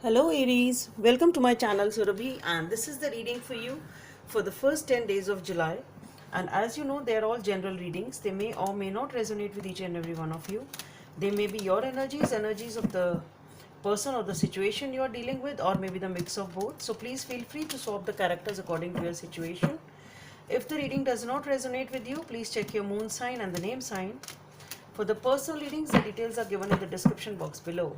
Hello Aries, welcome to my channel Surabhi, and this is the reading for you for the first 10 days of July. And as you know, they are all general readings. They may or may not resonate with each and every one of you. They may be your energies of the person or the situation you are dealing with, or maybe the mix of both. So please feel free to swap the characters according to your situation. If the reading does not resonate with you, please check your moon sign and the name sign. For the personal readings, the details are given in the description box below.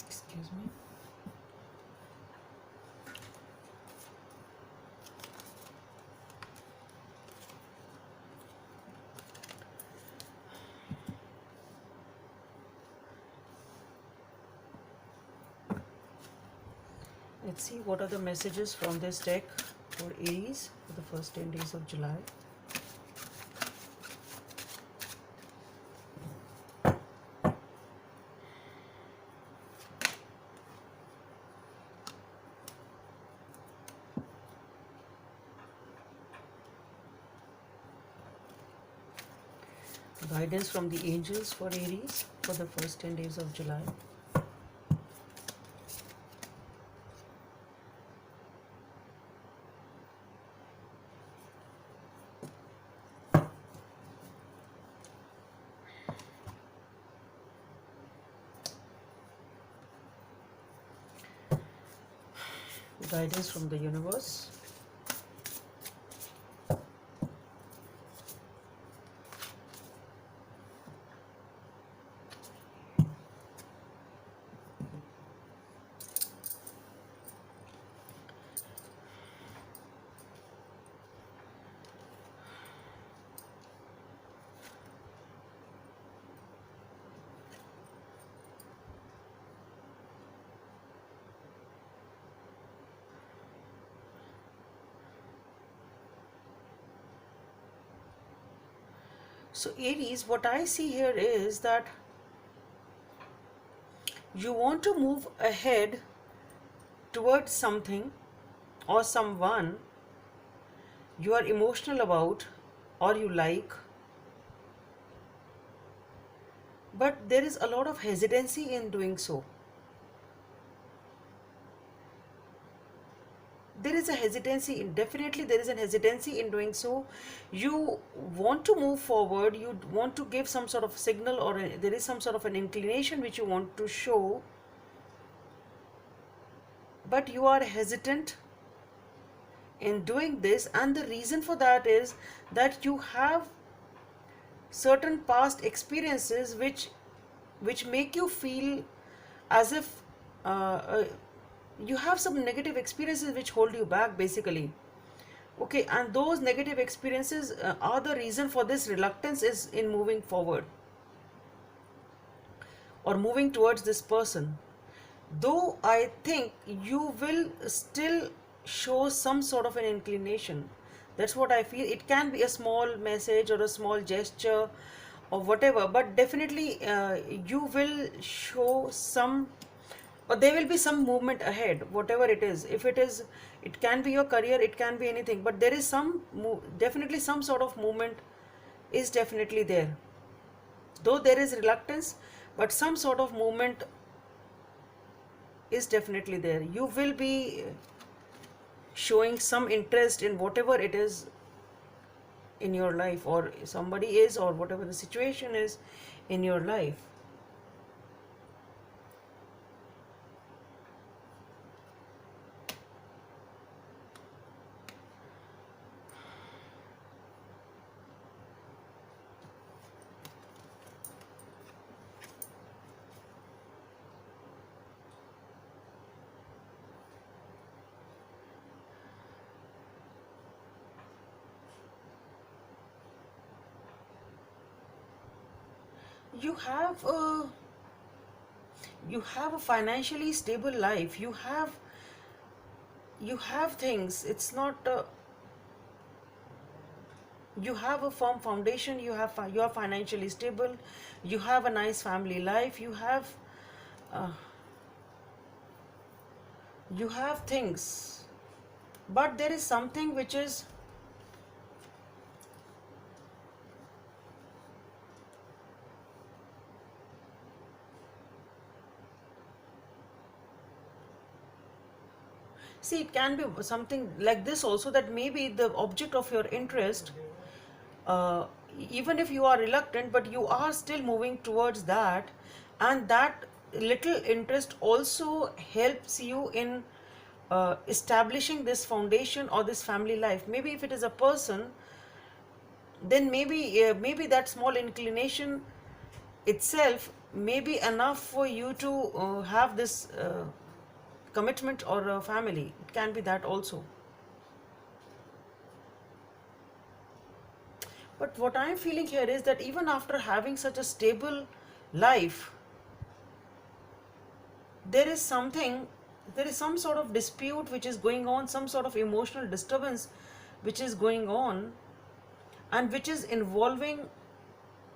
Excuse me. Let's see what are the messages from this deck for Aries for the first 10 days of July. Guidance from the angels for Aries for the first 10 days of July. Guidance from the universe. So Aries, what I see here is that you want to move ahead towards something or someone you are emotional about or you like, but there is a lot of hesitancy in doing so. There is a hesitancy in, definitely there is a hesitancy in doing so. You want to move forward, you want to give some sort of signal, or there is some sort of an inclination which you want to show, but you are hesitant in doing this, and the reason for that is that you have certain past experiences which make you feel as if uh, you have some negative experiences which hold you back basically. Okay, and those negative experiences are the reason for this reluctance is in moving forward or moving towards this person. Though I think you will still show some sort of an inclination. That's what I feel. It can be a small message or a small gesture or whatever, but definitely you will show some, or there will be some movement ahead, whatever it is. If it is, it can be your career, it can be anything, but there is some definitely some sort of movement is definitely there. Though there is reluctance, but some sort of movement is definitely there. You will be showing some interest in whatever it is in your life, or somebody is, or whatever the situation is in your life. you have a financially stable life. You have things. It's not you have a firm foundation. You are financially stable. You have a nice family life. Uh, you have things, but there is something which is, see, it can be something like this also, that maybe the object of your interest, uh, even if you are reluctant, but you are still moving towards that, and that little interest also helps you in establishing this foundation or this family life. Maybe if it is a person, then maybe that small inclination itself may be enough for you to have this commitment or a family. It can be that also. But what I'm feeling here is that even after having such a stable life, there is something, there is some sort of dispute which is going on, some sort of emotional disturbance which is going on, and which is involving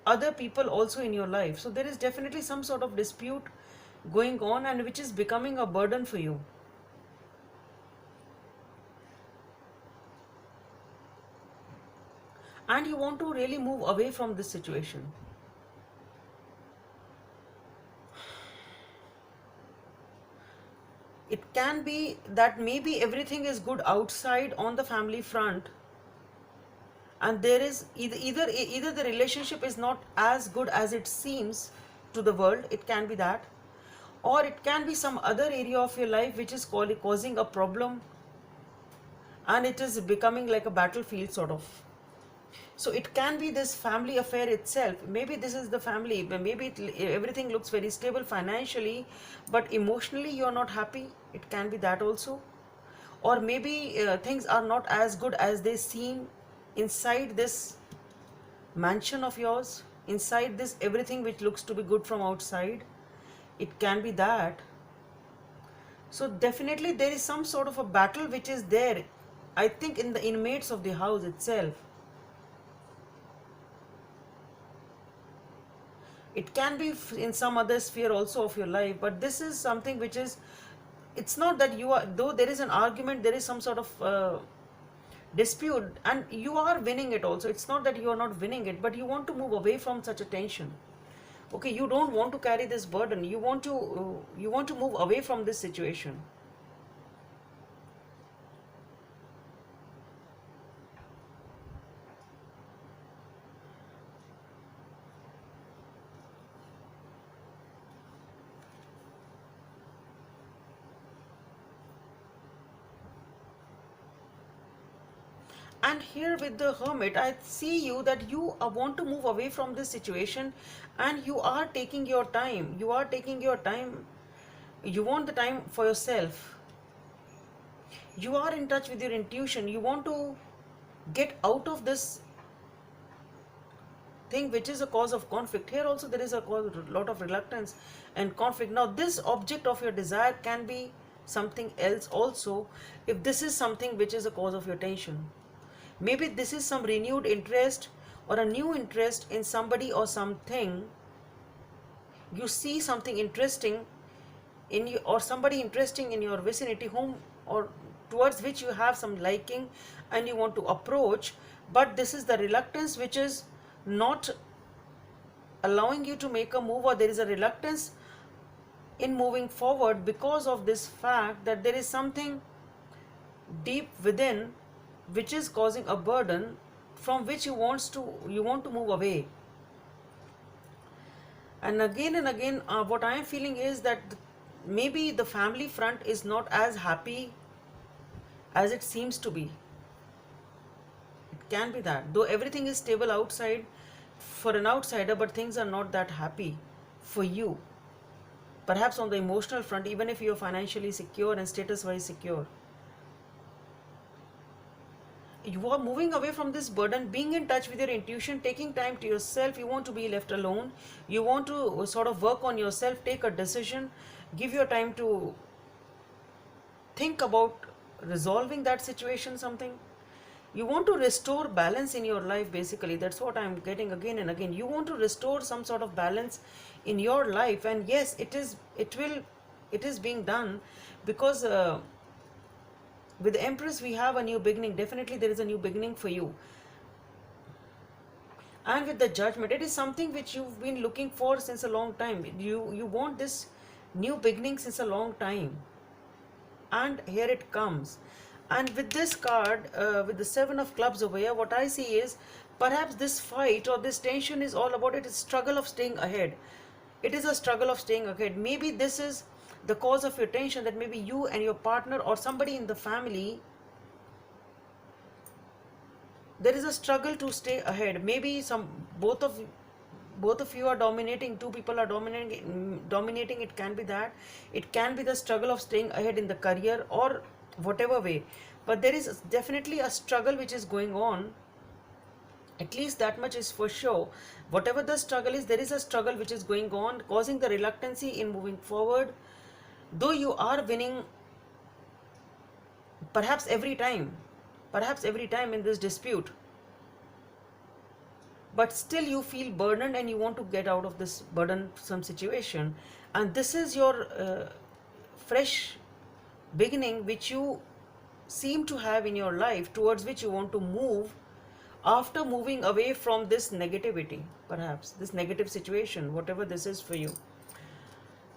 other people also in your life. So there is definitely some sort of dispute going on, and which is becoming a burden for you. And you want to really move away from this situation. It can be that maybe everything is good outside on the family front, and there is either the relationship is not as good as it seems to the world. It can be that, or it can be some other area of your life which is causing a problem, and it is becoming like a battlefield sort of. So it can be this family affair itself. Maybe this is the family, maybe everything looks very stable financially, but emotionally you're not happy. It can be that also. Or maybe things are not as good as they seem inside this mansion of yours, inside this everything which looks to be good from outside. It can be that. So definitely there is some sort of a battle which is there, I think, in the inmates of the house itself. It can be in some other sphere also of your life, but this is something which is, it's not that you are, though there is an argument, there is some sort of dispute, and you are winning it also. It's not that you are not winning it, but you want to move away from such a tension. Okay, you don't want to carry this burden. You want to move away from this situation. And here with the Hermit, I see you that you want to move away from this situation, and you are taking your time. You want the time for yourself. You are in touch with your intuition. You want to get out of this thing which is a cause of conflict. Here also there is a lot of reluctance and conflict. Now this object of your desire can be something else also, if this is something which is a cause of your tension. Maybe this is some renewed interest or a new interest in somebody or something. You see something interesting in you, or somebody interesting in your vicinity, whom or towards which you have some liking, and you want to approach, but this is the reluctance which is not allowing you to make a move, or there is a reluctance in moving forward because of this fact that there is something deep within which is causing a burden, from which you want to move away. And again, what I am feeling is that maybe the family front is not as happy as it seems to be. It can be that, though everything is stable outside for an outsider, but things are not that happy for you. Perhaps on the emotional front, even if you are financially secure and status wise secure. you are moving away from this burden, being in touch with your intuition, taking time to yourself. You want to be left alone, you want to sort of work on yourself, take a decision, give your time to think about resolving that situation, something. You want to restore balance in your life, basically. That's what I'm getting again and again. You want to restore some sort of balance in your life, and yes, it is being done, because with the Empress we have a new beginning. Definitely there is a new beginning for you. And with the Judgment, it is something which you've been looking for since a long time. You want this new beginning since a long time, and here it comes. And with this card, with the Seven of Clubs over here, what I see is perhaps this fight or this tension is all about it is struggle of staying ahead. It is a struggle of staying ahead. Maybe this is the cause of your tension, that maybe you and your partner or somebody in the family, there is a struggle to stay ahead. Maybe both of you are dominating, two people are dominating. It can be that, it can be the struggle of staying ahead in the career or whatever way, but there is definitely a struggle which is going on. At least that much is for sure. Whatever the struggle is, there is a struggle which is going on, causing the reluctancy in moving forward. Though you are winning perhaps every time in this dispute, but still you feel burdened and you want to get out of this burdensome situation. And this is your fresh beginning which you seem to have in your life, towards which you want to move after moving away from this negativity, perhaps this negative situation, whatever this is for you.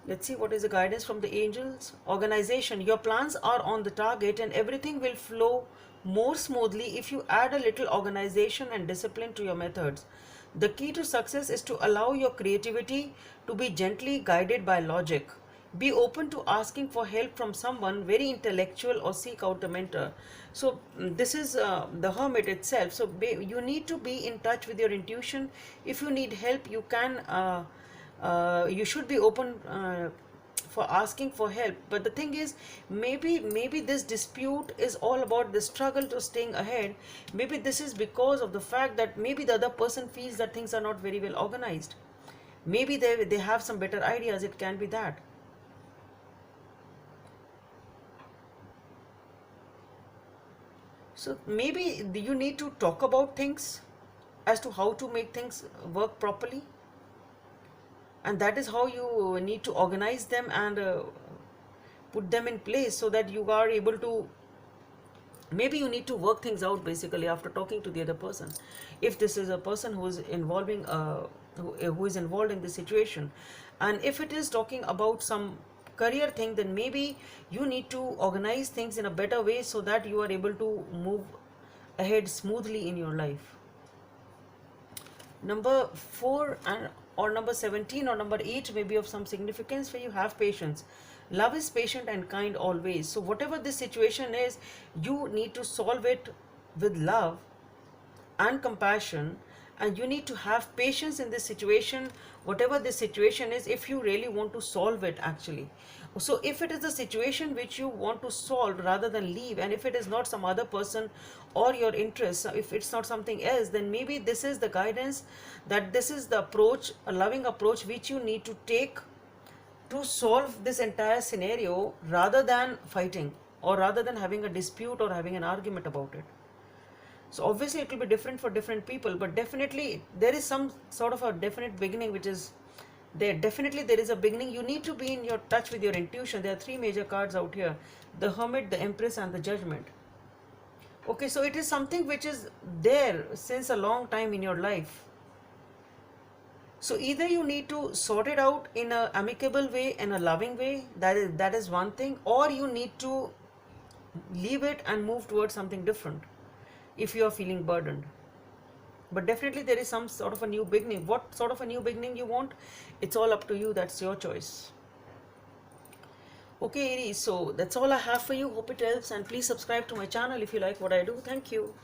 Let's see what is the guidance from the angels. Organization. Your plans are on the target and everything will flow more smoothly if you add a little organization and discipline to your methods. The key to success is to allow your creativity to be gently guided by logic. Be open to asking for help from someone very intellectual or seek out a mentor. So this is the Hermit itself. So you need to be in touch with your intuition. If you need help, you can you should be open for asking for help. But the thing is, maybe this dispute is all about the struggle to staying ahead. Maybe this is because of the fact that maybe the other person feels that things are not very well organized. Maybe they have some better ideas. It can be that. So maybe you need to talk about things as to how to make things work properly, and that is how you need to organize them and put them in place, so that you are able to, maybe you need to work things out basically after talking to the other person, if this is a person who is involving who is involved in this situation. And if it is talking about some career thing, then maybe you need to organize things in a better way so that you are able to move ahead smoothly in your life. Number 4 or number 17 or number 8 may be of some significance for you. Have patience. Love is patient and kind always. So whatever this situation is, you need to solve it with love and compassion, and you need to have patience in this situation, whatever this situation is, if you really want to solve it actually. So if it is a situation which you want to solve rather than leave, and if it is not some other person or your interest, if it's not something else, then maybe this is the guidance, that this is the approach, a loving approach which you need to take to solve this entire scenario, rather than fighting or rather than having a dispute or having an argument about it. So obviously it will be different for different people, but definitely there is some sort of a definite beginning which is there. Definitely there is a beginning. You need to be in your touch with your intuition. There are 3 major cards out here: the Hermit, the Empress and the Judgment. Okay, so it is something which is there since a long time in your life. So either you need to sort it out in an amicable way, in a loving way, that is one thing, or you need to leave it and move towards something different if you are feeling burdened. But definitely there is some sort of a new beginning. What sort of a new beginning you want, it's all up to you. That's your choice. Okay, Aries, so that's all I have for you. Hope it helps, and please subscribe to my channel if you like what I do. Thank you.